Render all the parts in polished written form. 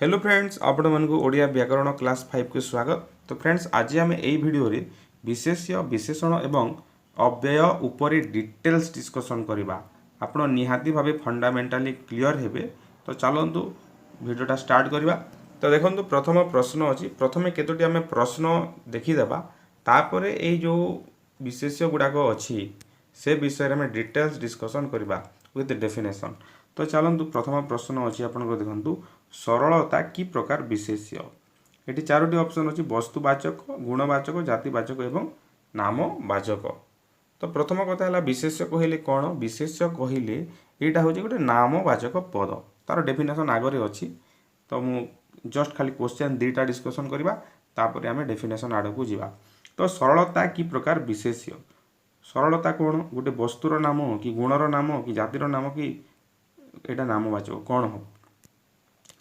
Hello friends, आपण मानक ओडिया व्याकरण क्लास 5 को स्वागत। तो फ्रेंड्स, आज आम यही भिडियो रे विशेष्य विशेषण एवं अव्यय उपरि डिटेल्स डिस्कशन करवा। आपण निहाती भावे फंडामेंटाली क्लियर हेबे। तो चलतु भिडियोटा स्टार्ट करवा। तो देखो प्रथम प्रश्न अच्छी, प्रथम केतोटी आम प्रश्न देखीदेवा, तापर ये जो विशेष्य गुड़ाक अच्छी से विषय में डिटेल्स डिस्कशन करवा विथ डेफिनेशन। तो चलतु प्रथम प्रश्न अच्छी आपको देखु, सरलता कि प्रकार विशेष्य। ये चारोटी ऑप्शन अच्छी, वस्तुवाचक, गुणवाचक, जातिवाचक एवं नामवाचक। तो प्रथम कथा है विशेष्य कहले कौन, विशेष्य कहले यहाँ हूँ गोटे नामवाचक पद, तार डेफिनेशन आगे अच्छी। तो मु जस्ट खाली क्वेश्चन दुईटा डिस्कसन करवा, तापर आम डेफिनेशन आड़ को जावा। तो सरलता कि प्रकार विशेष्य, सरलता कौन, गोटे वस्तुर नाम कि गुणर नाम कि जातिर नाम कि यहाँ नामवाचक कौन हो।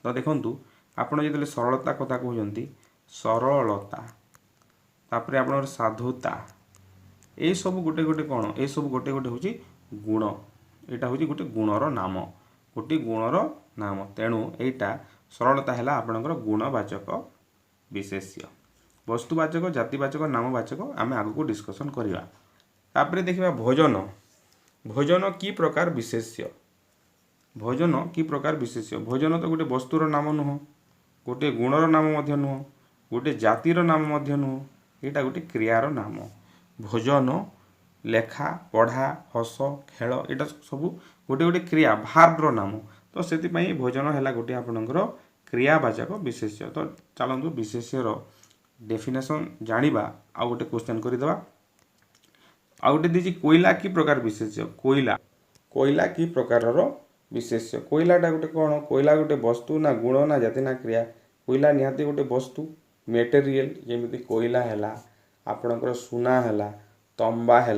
तो देखु आपड़ जो सरलता कथा कहते सरलता, तापर आप साधुता, ये सब गोटे गोटे कौन, ये सब गोटे गोटे हूँ गुण। यहाँ हूँ गोटे गुणर नाम, गोटे गुणर नाम। तेणु यहाँ सरलता है आपणकर गुणवाचक विशेष्य। वस्तुवाचक, जातिवाचक, नामवाचक आम आग को डिस्कसन करवा। तापर देखा भोजन, भोजन कि प्रकार विशेष्य। भोजन कि प्रकार विशेष्य, भोजन तो गोटे वस्तुर नाम नुह, गोटे गुणर नाम नुह, गोटे जातिर नाम नुह, यहाँ गोटे क्रियार नाम। भोजन, लेखा, पढ़ा, हस, खेल, यहाँ सब गोटे गोटे क्रिया भार्बर नाम। तो से भोजन है गोटे आपणकर क्रियावाचक विशेष्य। तो चलतु विशेष्यर डेफिनेशन जानिबा। आ गोटे क्वेश्चन करदेवा। आ गोटे दीजिए कोयला कि प्रकार विशेष्य। कोयला, कोयला कि प्रकार विशेष्य। कोयलाटा गोटे कौन, कोयला गोटे वस्तु ना गुण ना जाति ना क्रिया। कोयला निहाती गोटे वस्तु मेटेरियल, जमी कोयला है, आपणकर सुना है, तंबा है,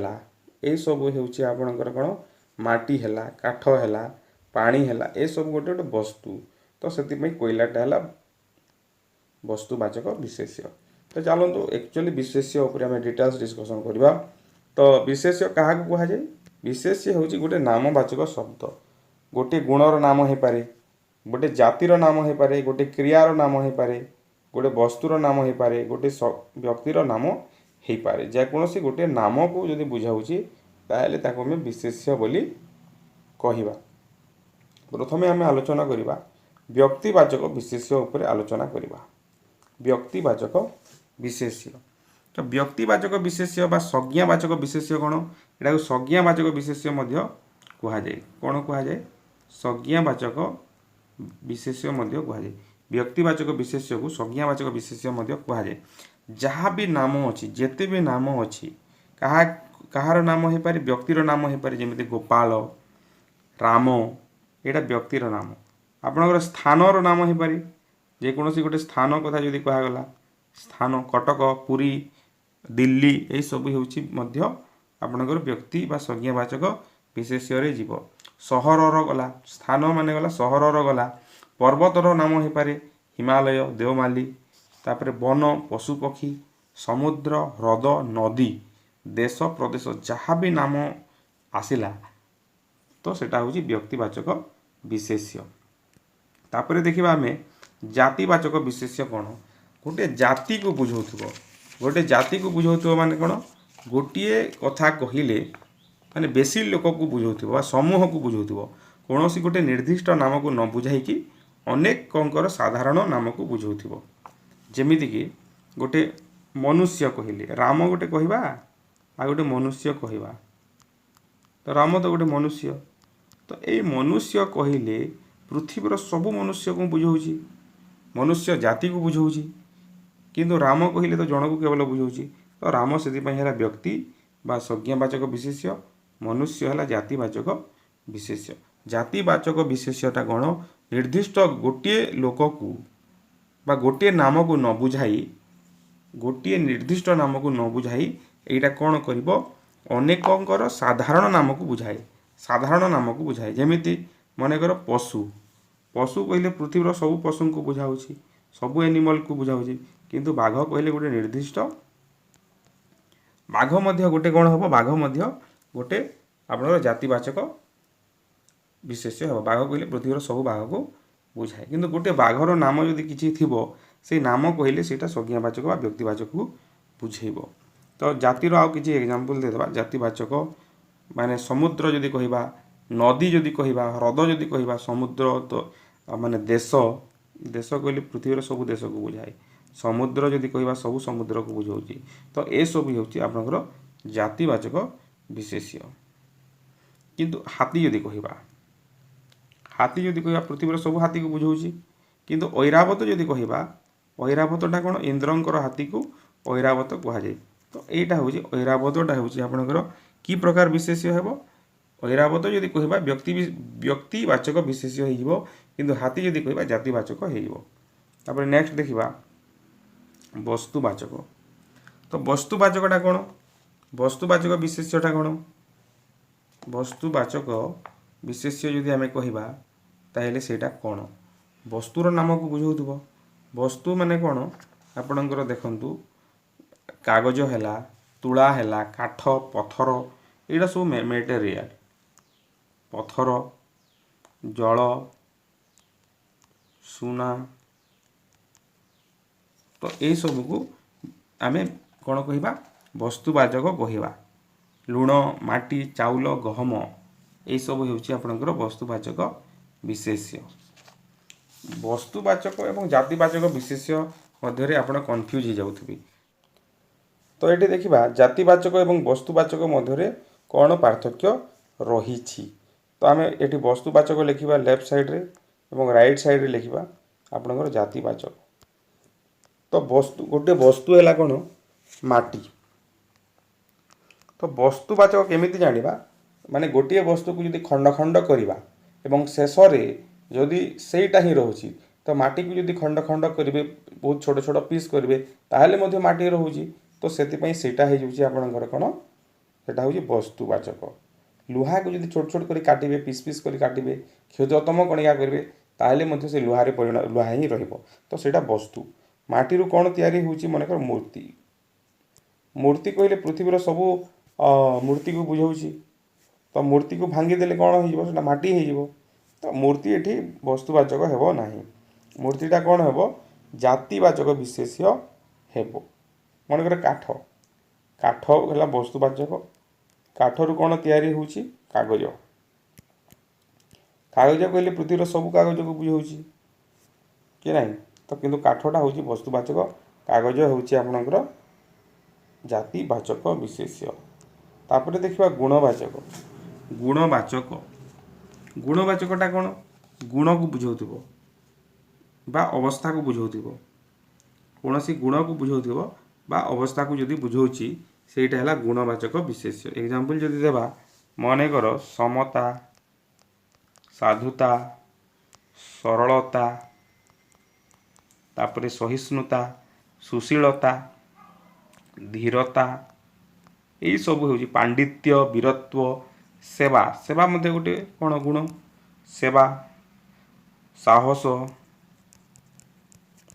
ये सब हूँ आपणकर कौन माटी है, काठ है, पानी है, ये सब गोटे गोटे वस्तु। तो से कोयलाटा है वस्तुवाचक विशेष्य। तो चलतु एक्चुअली विशेष्य उपर आम डिटेल्स डिस्कसन करवा। तो विशेष्य क्या कहुए, विशेष्य हूँ गोटे नामवाचक शब्द, गोटे गुणर नाम हो पारे, गोटे जातिर नाम हो पारे, गोटे क्रियार नाम हो पारे, गोटे वस्तुर नाम हो पारे, गोटे व्यक्तिर नाम हो पारे। जेकोसी गोटे नाम को जदि बुझाऊँगी ताहले ताको आम विशेष्य बोली कहिबा। प्रथमे आम आलोचना करवा व्यक्तिवाचक विशेष्य उपर आलोचना करवा। व्यक्तिवाचक विशेष्य, तो व्यक्तिवाचक विशेष्य बा संज्ञावाचक विशेष्य कौन, यहाँ संज्ञावाचक विशेष्य कहुए। कौन कहुए, संज्ञावाचक विशेष्य कहुए। व्यक्तिवाचक विशेष्य को संज्ञावाचक विशेष्य कहुए। जहाँ भी नाम अच्छी, जिते भी नाम अच्छी, कहार नाम हो पारे, व्यक्तिर नाम हो पारे, जमी गोपाल, राम, यहाँ व्यक्तिर नाम। आपणकर स्थानर नाम हो पारे, जेकोसी गोटे स्थान कथा जदि कहगला, स्थान कटक, पुरी, दिल्ली, यही सब हूँ आपणकर व्यक्ति बा संज्ञावाचक विशेष्य जीव। सहरर गला, स्थान मान गला सहरर गला। पर्वतर नाम हो पारे, हिमालय, देवमाली, तापर वन, पशुपक्षी, समुद्र, ह्रद, नदी, देश, प्रदेश, जहाँ भी नाम आसिला तो सेटा हूँ व्यक्तिवाचक विशेष्य। तापर देखा आम जातिवाचक विशेष्य कौन, गोटे जाति को बुझाउथुबो, गोटे जाति को बुझाउथुबो माने कौन, गोटे कथा कहले माने बेसी लोक को बुझाउथुबो, समूह को बुझाउथुबो। कौन सी गोटे निर्दिष्ट नाम को न बुझाई अनेक कंकर साधारण नाम को बुझाउथुबो। जेमिति कि गोटे मनुष्य कहले राम गोटे कहवा, आ गोटे मनुष्य कहवा। तो राम तो गोटे मनुष्य, तो ये मनुष्य कहले पृथ्वीर सब मनुष्य को बुझाऊँगी, मनुष्य जाति को बुझाऊँगी। किंतु राम कहले तो जन को केवल बुझाऊँगी। तो राम से व्यक्ति बा संज्ञावाचक विशेष्य, मनुष्य है जातिवाचक विशेष्य। जातिवाचक विशेष्यटा कौन, निर्दिष्ट गोटे लोक को बा गोटे नाम को न बुझाई, गोटे निर्दिष्ट नाम को न बुझाई यहाँ कौन कर अनेकंकर साधारण नाम को बुझाए, साधारण नाम को बुझाए। जमीती मनकर पशु, पशु कहले पृथ्वीर सब पशु को बुझाऊँगी, सब एनिमल को बुझाऊँगी। किंतु बाघ कहले गोटे निर्दिष्ट, बाघ मध्य गोटे कौन हम, बाघ मध्य गोटे आपनर जातिवाचक विशेष्य हम। बाघ कहले पृथ्वीर सब बाघ को बुझाए किंतु गोटे बाघर नाम जदि किछि थिबो से नाम कहले सेटा संज्ञावाचक बा व्यक्तिवाचक को बुझेइबो। तो जातिर आउ किछि एग्जांपल देदेबा जातिवाचक माने समुद्र जदि कहबा नदी जदि कहबा ह्रद जदि कहबा समुद्र तो माने देश देश कहले पृथ्वीर सब देश को बुझाए समुद्र जदि कहबा सब समुद्र को बुझाउची। तो ए सब होउची आपनकर जातिवाचक विशेष्य। किंतु हाथी जदि कहबा पृथ्वीर सब हाथी को बुझाउची किंतु ऐरावत जदि कहबा ऐरावतटा कोन इंद्रंकर हाथी को ऐरावत कहा जाय। तो एटा होउची ऐरावतटा होउची आपनकर की प्रकार विशेष्य हेबो ऐरावत जदि कहबा व्यक्तिवाचक विशेष्य हेइबो किंतु हाथी जदि कहबा जातिवाचक हेइबो। तापर नेक्स्ट देखिबा वस्तुवाचक। तो वस्तुवाचकटा कोन वस्तुवाचक विशेष्यटा कोन वस्तुवाचक विशेष्य जदि आमे कहबा ताहेले सेटा कोन वस्तुर नाम को बुझाउथबो। वस्तु माने कोन आपनकर देखंतु कागज हैला तुला हैला काठ पत्थर एटा सब मेटेरियल पत्थर जल सुना तो ये सब को आमे कौन कहबा वस्तुवाचक कहबा। लुण माटी चाउल गहम ये सब होउची आपनकर वस्तुवाचक विशेष्य। वस्तुवाचक एवं जातिवाचक विशेष्य मध्य आपण कन्फ्यूज हो जाउथबी। तो ये देखिबा जातिवाचक एवं वस्तुवाचक मध्य कौन पार्थक्य रही। तो आम ये वस्तुवाचक लिखा लेफ्ट साइड रे एवं राइट साइड रे लिखा आपनकर जातिवाचक। तो वस्तु गोटे वस्तु है कौन माटी। तो वस्तुवाचक केमिति जानिबा माने गोटे वस्तु को जदि खंड खंड करवा एवं शेष जदि सेटा ही रोची तो माटी को जदि खंड खंड करेंगे बहुत छोट छोट पीस करेंगे ताहले मध्य माटी रोची। तो सेतिपई सेटा हो जाउची आपनकर कोन सेटा होची वस्तुवाचक। लुहा को जदि छोट छोट करी काटिबे पीस पीस करी काटिबे क्षुद्रतम कणिका करेंगे ताहले मध्य से लुहा रे परिणाम लुहा ही रहिबो। तो सेटा वस्तु माटी रू कोन तयारी होची मनकर मूर्ति। मूर्ति कहले पृथ्वीर सब मूर्ति को बुझाउची। तो मूर्ति को भांगी देले कोन हो जिवो सेटा माटी हो जिवो। तो मूर्ति एठी वस्तुवाचक हेबो नाही। मूर्तिटा कोन हेबो जातिवाचक विशेष्य हेबो। मनकर काठ काठ है वस्तुवाचक। काठरू कौन तैयारी होउची कागज। कागज कहले पृथ्वीर सब कागज को बुझाउची कि नहीं। तो किंतु काठटा होउची वस्तुवाचक कागज होउची आपनकर जातिवाचक विशेष्य। तापर देखिबा गुणवाचक। गुणवाचक गुणवाचकटा कौन गुण को बुझाउथिबो बा अवस्था को बुझाउथिबो। कौनसी गुण को बुझाउथिबो बा अवस्था को जदि बुझाउची सेटा हैला गुणवाचक विशेष्य। एग्जांपल जदि देबा मने कर समता साधुता सरलता तापरे सहिष्णुता सुशीलता धीरता यही सब होउची पांडित्य वीरत्व सेवा। सेवा मध्य गोटे कौन गुण सेवा साहस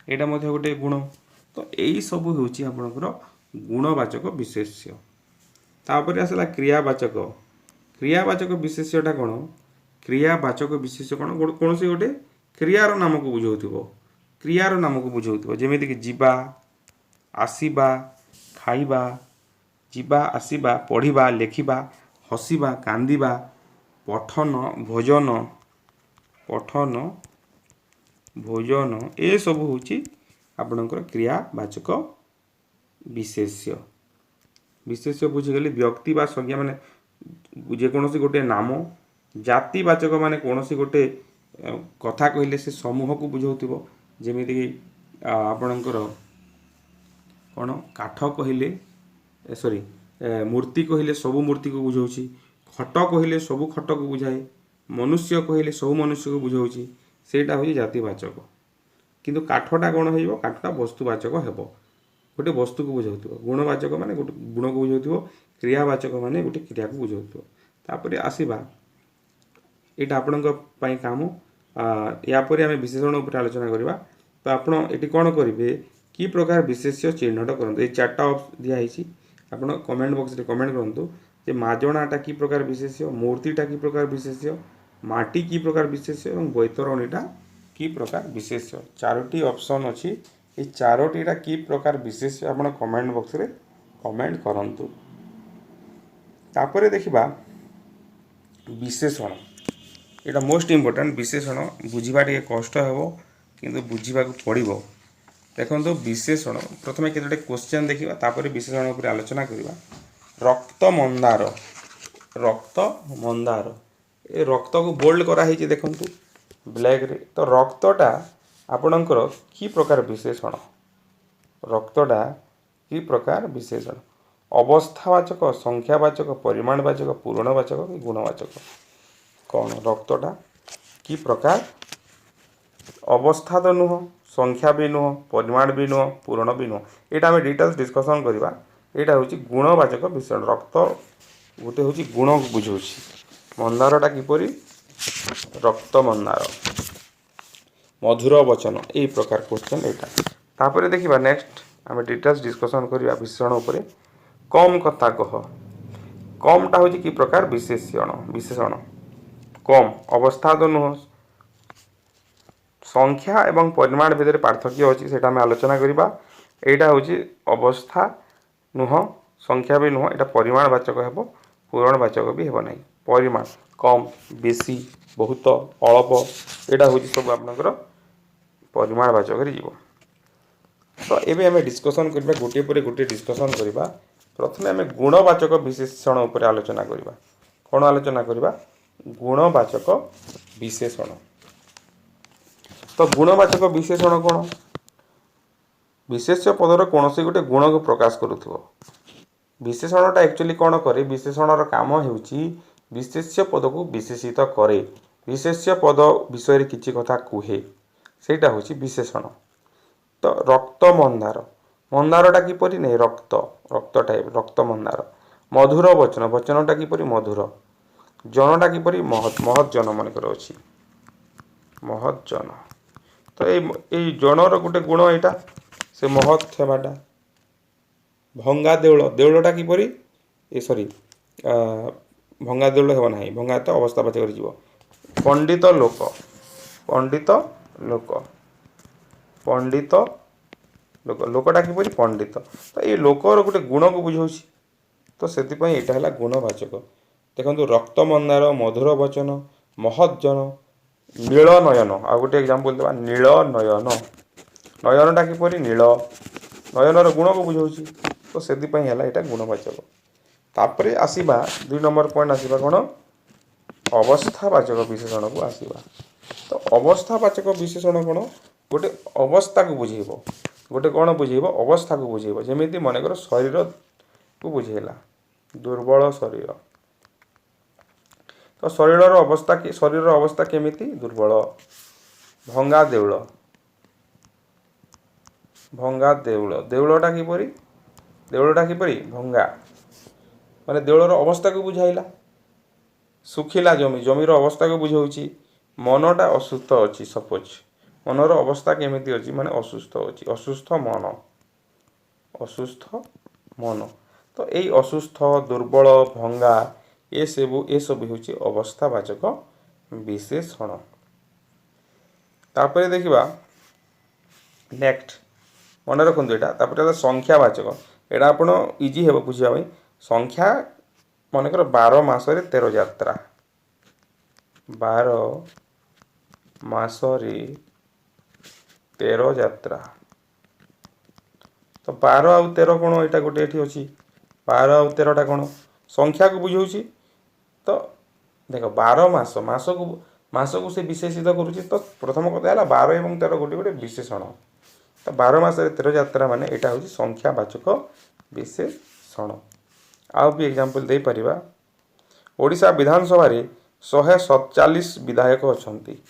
एटा मध्य गोटे गुण। तो यही सब होउची आपनकर गुणवाचक विशेष्य। तापर आसला क्रियावाचक। क्रियावाचक विशेष्यटा कौन क्रियावाचक विशेष्य कौन कौन से गोटे क्रियार नाम को बुझाउथिबो। क्रियार नाम को बुझाउथिबो जेमिति कि जीवा आसीबा खाइबा जीवा आसीबा पढ़िबा लेखिबा हसिबा कांदिबा पठन भोजन ए सब होउची आपनकर क्रियावाचक विशेष्य। विशेष्य बुझीगले व्यक्ति बा संज्ञा माने जेकोसी गोटे नाम। जातिवाचक माने कोनोसी गोटे कथा कहले से समूह को बुझाउथिबो जेमिति कि आपनकर कौन काठ कहले सॉरी मूर्ति कहले सब मूर्ति को बुझाउची। खट कहले सब खट को बुझाए। मनुष्य कहले सब मनुष्य को बुझाउची सेटा होई जातिवाचक। किंतु काठटा कौन होइबो काठटा वस्तुवाचक हेबो गोटे वस्तु को बुझाउथिबो। गुणवाचक माने गोटे गुण को बुझाउथिबो। क्रियावाचक माने गोटे क्रिया को बुझाउथिबो। तापरे आसीबा एटा आपनक पई काम या परे आमे विशेषण ऊपर आलोचना करिबा। तो आपण एटी कोन करिवे की प्रकार विशेष्य चिन्हट करंतु। ए चारटा दिया हिची आपण कमेंट बॉक्स रे कमेंट करंतु जे माजणाटा की प्रकार विशेष्य मूर्तिटा की प्रकार विशेष्य माटी की प्रकार विशेष्य एवं बैतरणीटा कि प्रकार विशेष्य चारोटी ऑप्शन अच्छी ये चारोटीटा कि प्रकार विशेष्य आप कमेंट बॉक्स रे कमेंट करंतु तापर देखिबा विशेषण एटा मोस्ट इम्पोर्टेंट विशेषण बुझिबा टिके कष्ट हेबो किंतु बुझिबा को पड़िबो देखो विशेषण प्रथम केतोटे क्वेश्चन देखिबा तापर विशेषण उपर आलोचना करिबा रक्त मंदार ए रक्त को बोल्ड करा ହେଇଛି देखंतु ब्लैक रे तो रक्तटा आपणकर कि प्रकार विशेषण रक्तटा कि प्रकार विशेषण अवस्थावाचक संख्यावाचक परिमाणवाचक पूर्णवाचक कि गुणवाचक कौन रक्तटा कि प्रकार अवस्था तो नुह संख्या भी नुह परिमाण भी नुह पूर्ण भी नुह यहाँ आम डिटेल्स डिस्कसन करवा यहाँ हूँ गुणवाचक विशेषण रक्त गोटे हूँ गुण को बुझाऊँ मंदारटा किपरि रक्त मंदार मधुर वचन यही प्रकार क्वेश्चन यहाँ तापर देखिबा नेक्स्ट आम डिटेल्स डिस्कसन करवा विशेषण उपरे कम कथा कह कमटा हूँ कि प्रकार विशेषण कम अवस्था तो नुह संख्या एवं परिमाण भितर पार्थक्य अच्छी से आलोचना करवा यहाँ हूँ अवस्था नुह संख्या भी नुह यहाँ परिमाणवाचक हे पूरणवाचक भी हे ना परिमाण कम बेसी बहुत अल्प यहाँ हूँ सब आपंकर परिमाणवाचक जीव तो ये आम डिस्कसन करवा गोटे पर गोटे डिस्कसन करवा प्रथम आम गुणवाचक विशेषण उपर आलोचना करवा कौन आलोचना करवा गुणवाचक विशेषण तो गुणवाचक विशेषण कौन विशेष्य पदर कौन से गोटे गुण को प्रकाश करुथ्व विशेषणटा एक्चुअली कौन करे विशेषणर काम होउची विशेष्य पद को विशेषित करे विशेष्य पद विषय किछि कथा कुहे सेटा होउची विशेषण तो रक्त मंदार मंदारटा किपरि नहीं रक्त रक्त टाइप रक्त मंदार मधुर वचन वचनटा किपरि मधुर जनटा किपरि महत् महत् जन मनकर अछि महत् जन तो ये जनर गोटे गुण यहाँ से महत् हेबाटा भंगा देउल देउलटा किपरि ए सॉरी भंगा देउल हेब ना भंगा तो अवस्थावाचक जीव पंडित लोक पंडित लोक पंडित लोक लोकटा किपरि पंडित तो ये लोकर गोटे गुण को बुझाऊँ तो से यहाँ है गुणवाचक देखो रक्त मंदार मधुर वचन महत् जन नील नयन आ गोटे एग्जांपल देवा नील नयन नयनटा किपरि नील नयनर गुण को बुझाऊँ तो से है यहाँ गुणवाचक तापर आसवा 2 नंबर पॉइंट आसवा कौन अवस्थावाचक विशेषण को आसवा तो अवस्थावाचक विशेषण कौन गोटे अवस्था को बुझेब गोटे कौन बुझेब अवस्था को बुझेब जमी मनकर शरीर को बुझेला दुर्बल शरीर तो शरीर अवस्था केमिति दुर्बल भंगा देउल देउलटा किपरि भंगा माने देउलर अवस्था को बुझाइला सुखिला जमी जमीर अवस्था को बुझाऊँ मनटा असुस्थ अच्छी सपोज मनर अवस्था केमिति अच्छी माने असुस्थ अच्छी असुस्थ मन तो यही असुस्थ दुर्बल भंगा ये सब हूँ अवस्थावाचक विशेषण तापर देखिबा नेक्स्ट मन रखु यहाँ संख्यावाचक यहाँ आपण इजी हे बुझाई संख्या मनकर 12 मासरे 13 यात्रा 12 मासरे 13 यात्रा तो 12 आउ 13 कौन यहाँ गोटे ये अच्छी 12 आउ 13टा कौन संख्या को बुझाऊँ तो देख 12 मास को से विशेषित करुच्ची तो प्रथम कथा है 12 एवं 13 गोटे गोटे विशेषण तो 12 मासरे 13 यात्रा माने यहाँ हूँ संख्यावाचक विशेषण आउ भी एग्जांपल दे परिबा ओडिशा विधानसभा रे 147 विधायक अछंती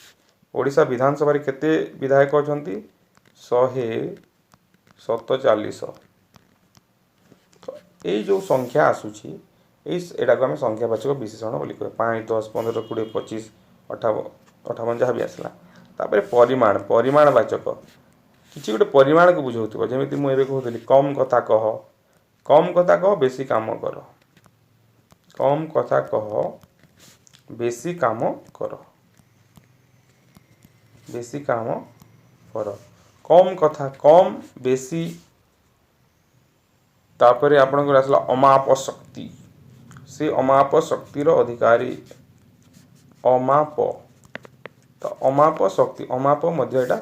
ओडिशा विधानसभा रे केते विधायक अछंती 147 तो यही जो संख्या आसूची एटा को आम संख्यावाचक विशेषण बोली कह 5 10 15 20 25 58 जहाँ भी आसला तापर परिमाणवाचक किसी गोटे परिमाण को बुझाऊ जमी मुझे कहती कम कथा कह बेसी काम कर कम कथा कह बेसी काम कर बेसी काम कर। कम कथा कम बेसी तापर आपणकर आसला अमाप शक्ति से अमाप शक्तिर अधिकारी अमाप तो अमाप शक्ति अमाप मध्य एटा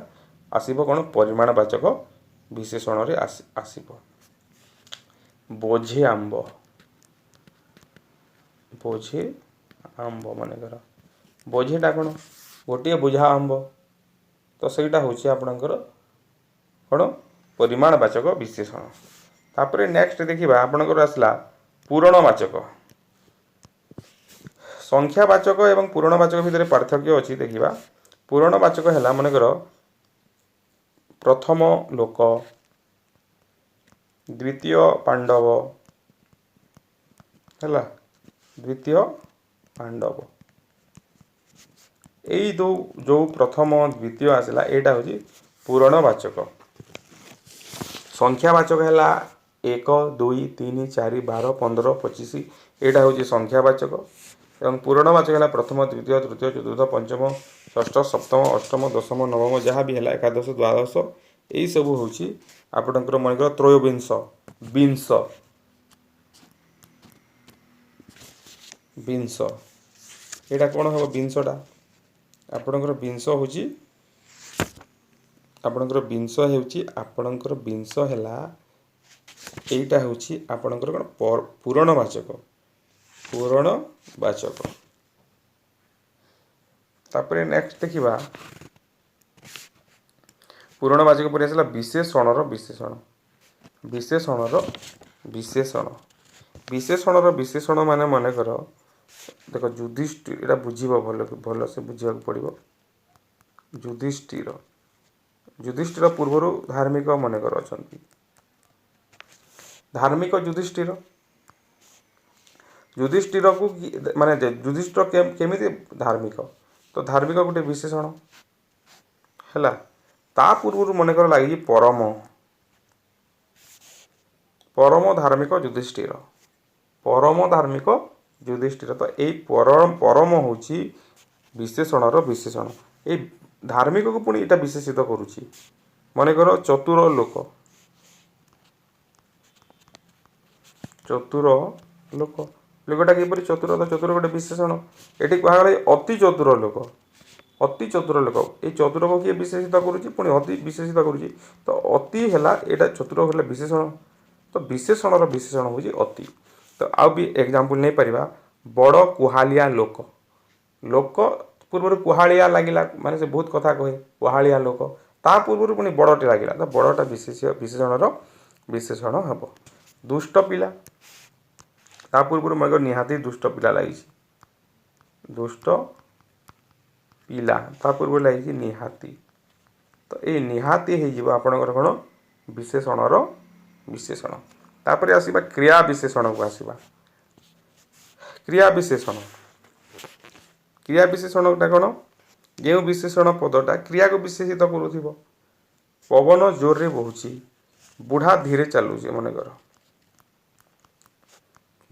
आसीबो कोन परिमाणवाचक विशेषण रे आसीबो। बोझे आंब बोझे आंब मानेकर बोझेटा कौन गोटे बुझा आंब तो सहीटा हूँ आपणकर कौन परिमाणवाचक विशेषण। तापर नेक्स्ट देखिबा आपणकर आसला पूरणवाचक। संख्यावाचक एवं पूरणवाचक भितर पार्थक्य अछि देखिबा। पूरणवाचक है मनकर प्रथम लोक द्वितीय पांडव है द्वितीय पांडव यही जो प्रथम द्वितीय आसला एटा हूँ पूरणवाचक। संख्यावाचक है 1 2 3 4 12 15 25 एटा हूँ संख्यावाचक एवं पूरणवाचक है प्रथम द्वितीय तृतीय चतुर्थ पंचम षष्ठ सप्तम अष्टम दशम नवम जहाँ भी है एकादश द्वादश यही सब हूँ आपणकर मनकर त्रयोविंश विंश विंश एटा कौन हम विंशटा आपणकर विंश हूँ आपणकर विंश होउची आपणकर विंश हैला एटा होउची आपणकर कौन पूरणवाचक पूरणवाचक। तापर नेक्स्ट देखिबा पूरणवाचक पर आसला विशेषणर विशेषण विशेषणर विशेषण विशेषणर विशेषण माने मनकर देख युधिष्ठिर एटा बुझीबो भल से बुझिया पड़िबो। युधिष्ठिर युधिष्ठिर पूर्व धार्मिक मनकर अछंती धार्मिक युधिष्ठिर युधिष्ठिर को माने युधिष्ठिर केमिति धार्मिक तो धार्मिक गोटे विशेषण है ता पूर्व मनकर लगी परम परम धार्मिक युधिष्ठिर परम धार्मिक युधिष्ठिर तो यही परम हूँ विशेषणर विशेषण ये धार्मिक को पुणी यहाँ विशेषित करुच्ची मनकर चतुर लोक चतुर लोक लोकटा किपर चतुर तो चतुर गोटे विशेषण ये कह अति चतुर लोक अति चतुर लोक ये चतुर को किए विशेषित करुच्ची पुणी अति विशेषित करुच्ची तो अति है यहाँ चतुर है विशेषण तो विशेषणर विशेषण हूँ अति। तो आउ भी एग्जांपल नहीं पारिबा बड़ कुहालिया लोक लोक पूर्व कुहालिया लगिला माने से बहुत कथा कहे कुहालिया लोक ता पूर्व पुणी बड़टे लगिला तो बड़टा विशेषणर विशेषण हम। दुष्ट पिला ता पूर्व मगर निहाती दुष्ट पिला लगी दुष्ट पिला ता पूर्व लगी निहाती तो ये निहाती हो आपणकर कौन विशेषणर विशेषण। तापर आसीबा क्रिया विशेषण को आसीबा क्रिया विशेषण क्रिया विशेषणटा कौन जो विशेषण पदटा क्रिया को विशेषित करुथिबो पवन जोर रे बहुची बुढ़ा धीरे चलुचे मनकर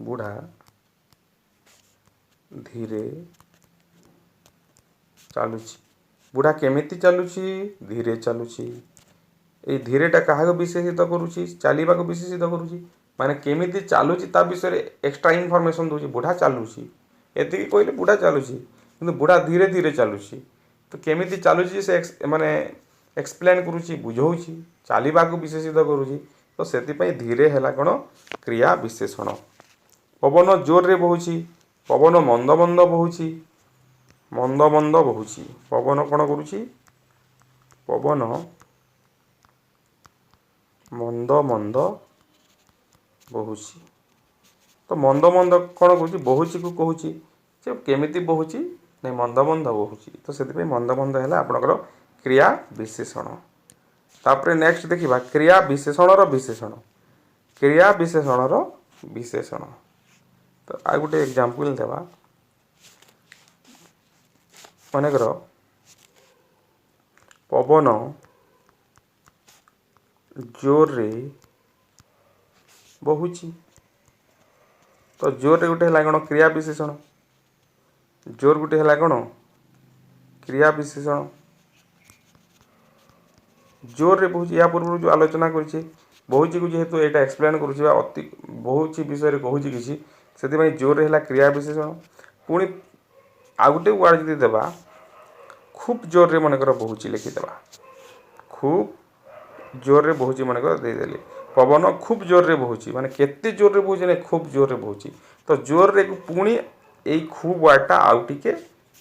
बुढ़ा धीरे चलुची बुढ़ा केमिति चलुची धीरे चलुची ये धीरेटा क्या विशेषित करुच्ची चलवा को विशेषित करुच्ची माने केमिति चलुची ता विषय एक्स्ट्रा इनफॉरमेशन दूची बुढ़ा चलुची एति कहले बुढ़ा चलुची किंतु बुढ़ा धीरे धीरे चलुची तो केमिति चलुची से माने एक्सप्लेन करुच्ची बुझाऊँची चलवा को विशेषित करुच्ची तो से धीरे है कौन क्रिया विशेषण। पवन जोर रे बहुची पवन मंद मंद बहुची मंद मंद बहुची पवन कौन करुच्ची पवन मंद मंद बहुची तो मंद मंद कौन कहूँ बहुची को कहूँ केमिति बहुची नहीं मंद मंद बहुची तो से मंद मंद है आपणकर क्रिया विशेषण। तापर नेक्स्ट देखिबा क्रिया विशेषणर विशेषण क्रिया विशेषणर विशेषण तो आ गोटे एग्जांपल देवा मनकर पवन जोर रे बहुची तो जोर रे गोटे है कौन क्रिया विशेषण जोर गोटे है कौन क्रिया विशेषण जोर रे बहुची या पूर्व जो आलोचना करिछि बहुची को जेहेतु एटा एक्सप्लेन करूछि बा अति बहुची विषय रे कहूछि किछि सेति भाई जोर रे हला क्रिया विशेषण पुणी आ गुटे वर्ड जदि देबा खूब जोर रे मन कर बहुची लिखि देबा खूब जोर रे बहुची मन कर दे देली पवन खूब जोर रे बहुची माने केते जोर रे बहुची ने खूब जोर रे बहुची तो जोर रे पुणी एई खूब वर्डटा आउ टिके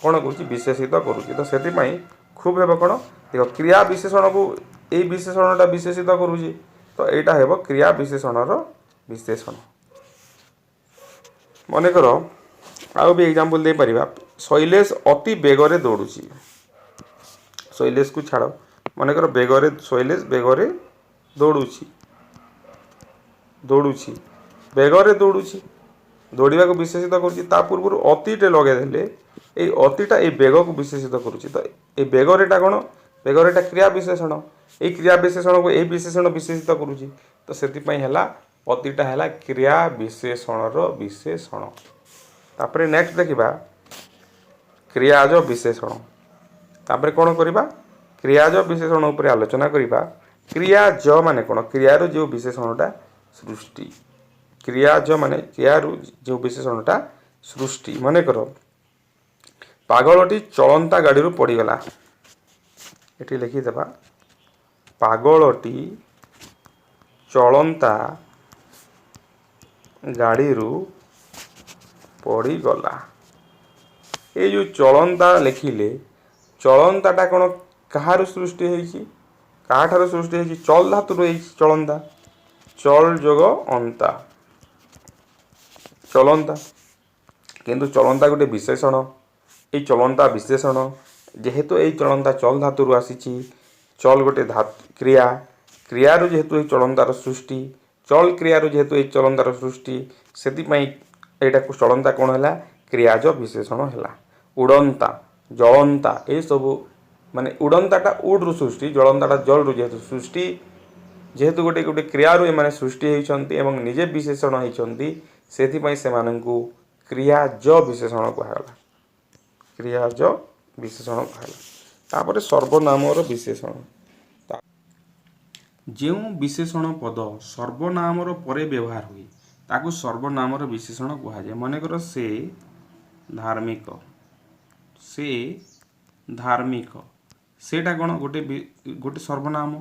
कोन करूची विशेषित करूची तो सेति भाई खूब हेबो कोन देखो क्रिया विशेषण को एई विशेषणटा विशेषित करूची तो एटा हेबो क्रिया विशेषणर विशेषण मने करो आउ भी एग्जांपल दे परिबा शैलेश अति बेगरे दौड़ुची शैलेश को छाड़ मने करो बेगरे शैलेश बेगरे दौड़ुची दौड़ुची बेगरे दौड़ुची दौड़ा को विशेषित करुच्ची पूर्व अतिटे लगे देले ये अतिटा ये बेग को विशेषित करुच्ची तो ये बेगरेटा कौन बेगरेटा क्रिया विशेषण ये क्रिया विशेषण को यही विशेषण विशेषित करुच्ची तो से अतिटा है क्रिया विशेषणर विशेषण तापर नेक्स्ट देखा क्रियाज विशेषण तापर कौन करवा क्रियाज विशेषण उपर आलोचना करवा क्रियाज माने कौन क्रियार जो विशेषणटा सृष्टि क्रियाज माने क्रियार जो विशेषणटा सृष्टि मन कर पागलटी चलंता गाड़ी पड़गला ये लिखिदेवा पागलटी चलंता गाड़ी पड़गला ये जो चलंता लिखिले चलंताटा कौन कहार सृष्टि होती क्या सृष्टि होती चल धातु चलंता चल जोग अंता चलंता किंतु चलंता गोटे विशेषण ये चलंता विशेषण जेहेतु ये चलंता चल धातु आसी चल गोटे क्रिया क्रियारू जेहेतु ये चलंतार सृष्टि चल क्रियारू जेहेतु ये चलंतार सृष्टि से यहाँ चलंता कौन है क्रियाज विशेषण है उड़ंता जलंता ये सब माने उड़ंताटा उड्रु सृष्टि जलंताटा जलरू जेहेतु सृष्टि जेहेतु गोटे गोटे क्रियारू एमाने सृष्टि होती निजे विशेषण होती से क्रियाज विशेषण कहला क्रियाज विशेषण कहला तापर सर्वनामर विशेषण जो विशेषण पद सर्वनामर परे व्यवहार हुए ताकू सर्वनामर विशेषण कहुए मनकर से धार्मिक सेटा कौन गोटे गोटे सर्वनाम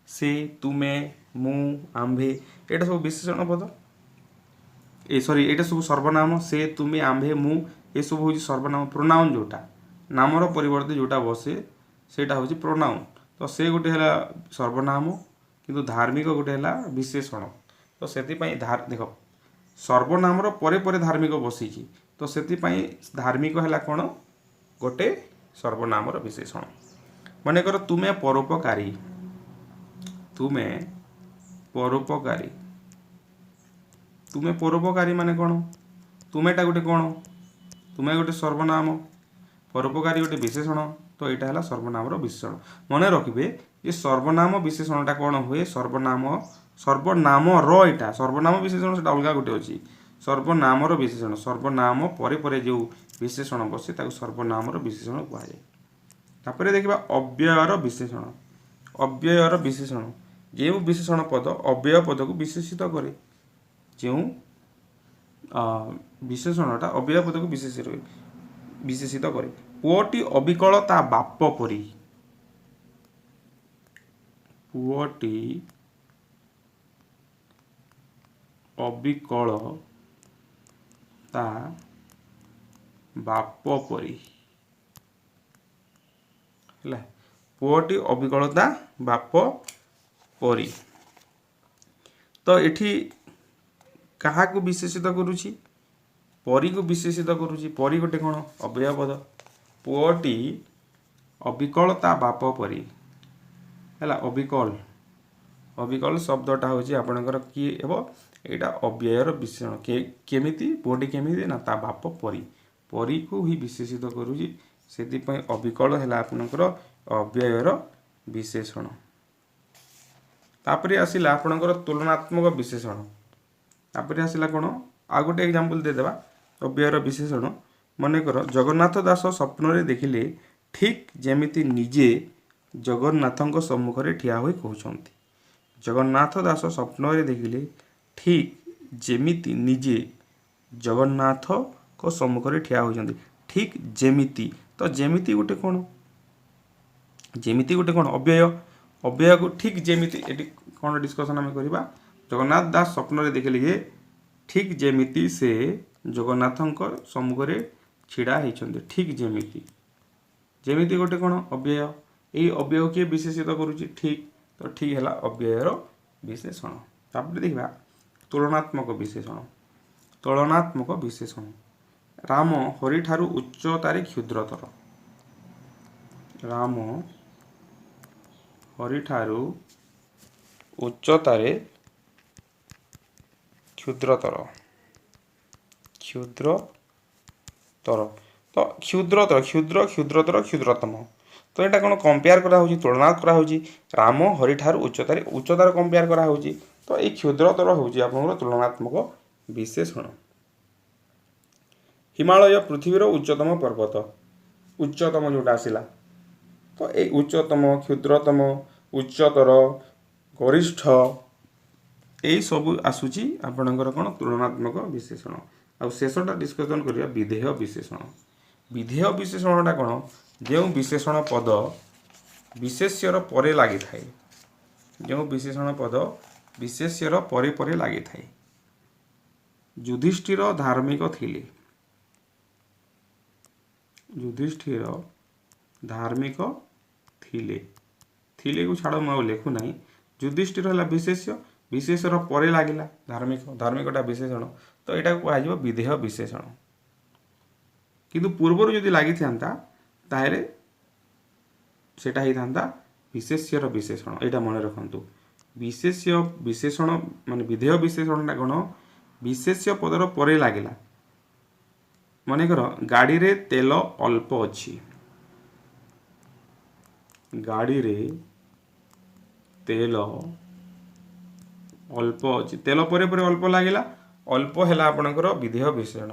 से तुमे मु आंभे एटा सब विशेषण पद ए सॉरी एटा सब सर्वनाम से तुमे आंभे मु ये सब हूँ सर्वनाम प्रोनाउन जोटा नामर परिवर्ते जोटा बसे सेटा हूँ प्रोनाउन तो से गोटे है सर्वनाम किंतु धार्मिक गोटे है विशेषण तो से देख सर्वनामर परे परे धार्मिक बसी तो से धार्मिक है कौन गोटे सर्वनामर विशेषण मनकर तुमे परोपकारी तुमे परोपकारी तुमे परोपकारी माने कौन तुमेटा गोटे कौन तुमे गोटे सर्वनाम परोपकारी गोटे विशेषण तो यहाँ है सर्वनामर विशेषण मन रखिए ये सर्वनाम विशेषणटा कौन हुए सर्वनाम यहाँ सर्वनाम विशेषण से अलग गोटे अच्छी सर्वनामर विशेषण सर्वनाम परे परे जो विशेषण बसे सर्वनामर विशेषण कहुए तापर देखा अव्ययर विशेषण अव्ययर विशेषण जो विशेषण पद अव्यय पद को विशेषित करे जो विशेषणटा अव्यय पद को विशेषित करे पुओटी अविकल ता बाप परी पुओटी अविकल ता बाप परी है पुओटी अविकल ता बाप परी तो एठी कहा को विशेषित करुची परी को विशेषित करुची परी गोटे कौन अव्यय पद पुओटी अविकल ता बाप परी है अविकल अविकल शब्दटा हूँ आपणकर किए हे यहाँ अव्ययर विशेषण केमिति पुओटी केमिति ना ता बाप परी परी को ही विशेषित करुची से अविकल है आपणकर अव्ययर विशेषण तापर आसला आपणकर तुलनात्मक विशेषण तापर आसला कौन आ गोटे एग्जांपल देदेबा अव्ययर विशेषण मनकर जगन्नाथ दास स्वप्न देखिले ठीक जेमिति निजे ଜଗନ୍ନାଥଙ୍କ ସମ୍ମୁଖରେ ଠିଆ ହୋଇ କହୁଛନ୍ତି। ଜଗନ୍ନାଥ ଦାସ ସ୍ୱପ୍ନରେ ଦେଖିଲେ ଠିକ୍ ଯେମିତି ନିଜେ ଜଗନ୍ନାଥଙ୍କ ସମ୍ମୁଖରେ ଠିଆ ହୋଇଛନ୍ତି। ଠିକ୍ ଯେମିତି, ତ ଯେମିତି ଗୋଟେ କ'ଣ? ଯେମିତି ଗୋଟେ କ'ଣ? ଅବ୍ୟୟ। ଅବ୍ୟୟକୁ ଠିକ୍ ଯେମିତି, ଏଠି କ'ଣ ଡିସ୍କସନ୍ ଆମେ କରିବା? ଜଗନ୍ନାଥ ଦାସ ସ୍ୱପ୍ନରେ ଦେଖିଲେ ଯେ ଠିକ୍ ଯେମିତି ସେ ଜଗନ୍ନାଥଙ୍କ ସମ୍ମୁଖରେ ଛିଡ଼ା ହେଇଛନ୍ତି। ଠିକ୍ ଯେମିତି, ଯେମିତି ଗୋଟେ କ'ଣ? ଅବ୍ୟୟ। ଏଇ ଅବ୍ୟୟ କିଏ ବିଶେଷିତ କରୁଛି? ଠିକ୍। ତ ଠିକ୍ ହେଲା ଅବ୍ୟୟର ବିଶେଷଣ। ତାପରେ ଦେଖିବା ତୁଳନାତ୍ମକ ବିଶେଷଣ। ତୁଳନାତ୍ମକ ବିଶେଷଣ। ରାମ ହରିଠାରୁ ଉଚ୍ଚତାରେ କ୍ଷୁଦ୍ରତର। ରାମ ହରିଠାରୁ ଉଚ୍ଚତାରେ କ୍ଷୁଦ୍ରତର। କ୍ଷୁଦ୍ରତର। ତ କ୍ଷୁଦ୍ରତର, କ୍ଷୁଦ୍ର, କ୍ଷୁଦ୍ରତର, କ୍ଷୁଦ୍ରତମ। ତ ଏଇଟା କ'ଣ କମ୍ପେୟାର କରାହେଉଛି? ତୁଳନା କରାହେଉଛି। ରାମ ହରିଠାରୁ ଉଚ୍ଚତାରେ, ଉଚ୍ଚତାର କମ୍ପେୟାର କରାହେଉଛି। ତ ଏଇ କ୍ଷୁଦ୍ରତର ହେଉଛି ଆପଣଙ୍କର ତୁଳନାତ୍ମକ ବିଶେଷଣ। ହିମାଳୟ ପୃଥିବୀର ଉଚ୍ଚତମ ପର୍ବତ। ଉଚ୍ଚତମ ଯେଉଁଟା ଆସିଲା, ତ ଏଇ ଉଚ୍ଚତମ, କ୍ଷୁଦ୍ରତମ, ଉଚ୍ଚତର, ଗରିଷ୍ଠ, ଏଇ ସବୁ ଆସୁଛି ଆପଣଙ୍କର କ'ଣ? ତୁଳନାତ୍ମକ ବିଶେଷଣ। ଆଉ ଶେଷଟା ଡିସ୍କସନ୍ କରିବା ବିଧେୟ ବିଶେଷଣ। ବିଧେୟ ବିଶେଷଣଟା କ'ଣ? ଯେଉଁ ବିଶେଷଣ ପଦ ବିଶେଷ୍ୟର ପରେ ଲାଗିଥାଏ। ଯେଉଁ ବିଶେଷଣ ପଦ ବିଶେଷ୍ୟର ପରେ ପରେ ଲାଗିଥାଏ। ଯୁଧିଷ୍ଠିର ଧାର୍ମିକ ଥିଲେ। ଯୁଧିଷ୍ଠିର ଧାର୍ମିକ ଥିଲେ। ଥିଲେକୁ ଛାଡ଼, ମୁଁ ଆଉ ଲେଖୁ ନାହିଁ। ଯୁଧିଷ୍ଠିର ହେଲା ବିଶେଷ୍ୟ, ବିଶେଷର ପରେ ଲାଗିଲା ଧାର୍ମିକ, ଧାର୍ମିକଟା ବିଶେଷଣ। ତ ଏଇଟାକୁ କୁହାଯିବ ବିଧେୟ ବିଶେଷଣ। କିନ୍ତୁ ପୂର୍ବରୁ ଯଦି ଲାଗିଥାନ୍ତା ତାହେଲେ ସେଟା ହେଇଥାନ୍ତା ବିଶେଷ୍ୟର ବିଶେଷଣ। ଏଇଟା ମନେ ରଖନ୍ତୁ। ବିଶେଷ୍ୟ ବିଶେଷଣ ମାନେ ବିଧେୟ ବିଶେଷଣଟା କ'ଣ? ବିଶେଷ୍ୟ ପଦର ପରେ ଲାଗିଲା। ମନେକର ଗାଡ଼ିରେ ତେଲ ଅଳ୍ପ ଅଛି। ଗାଡ଼ିରେ ତେଲ ଅଳ୍ପ ଅଛି। ତେଲ ପରେ ପରେ ଅଳ୍ପ ଲାଗିଲା, ଅଳ୍ପ ହେଲା ଆପଣଙ୍କର ବିଧେୟ ବିଶେଷଣ।